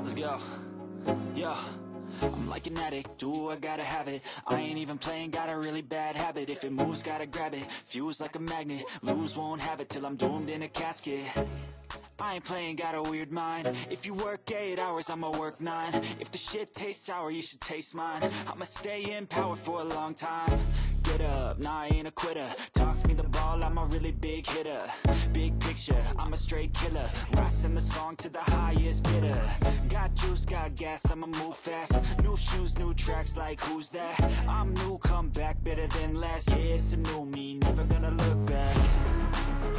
Let's go. Yo, I'm like an addict, do I gotta have it. I ain't even playing, got a really bad habit. If it moves, gotta grab it, fuse like a magnet. Lose, won't have it till I'm doomed in a casket. I ain't playing, got a weird mind. If you work 8 hours, I'ma work 9. If the shit tastes sour, you should taste mine. I'ma stay in power for a long time. Get up, nah, I ain't a quitter. Toss me the ball, I'm a really big hitter. Big picture, I'm a straight killer. Rising the song to the highest bidder. Got juice, got gas, I'ma move fast. New shoes, new tracks, like who's that? I'm new, come back, better than last. Yeah, it's a new me, never gonna look back.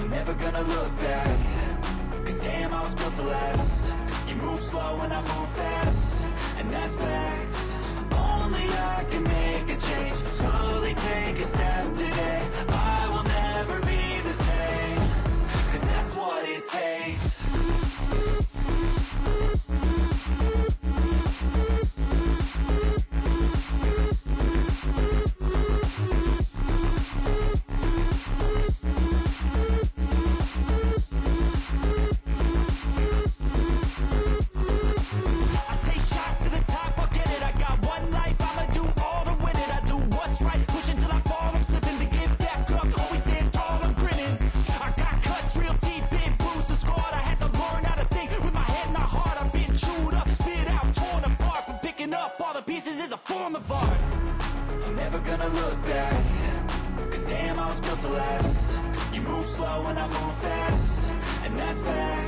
Never gonna look back. Cause damn, I was built to last. You move slow and I move fast, and that's facts. Only I can make a change. Slowly take a step today. I will never be the same. Cause that's what it takes. Cause damn, I was built to last. You move slow and I move fast, and that's bad.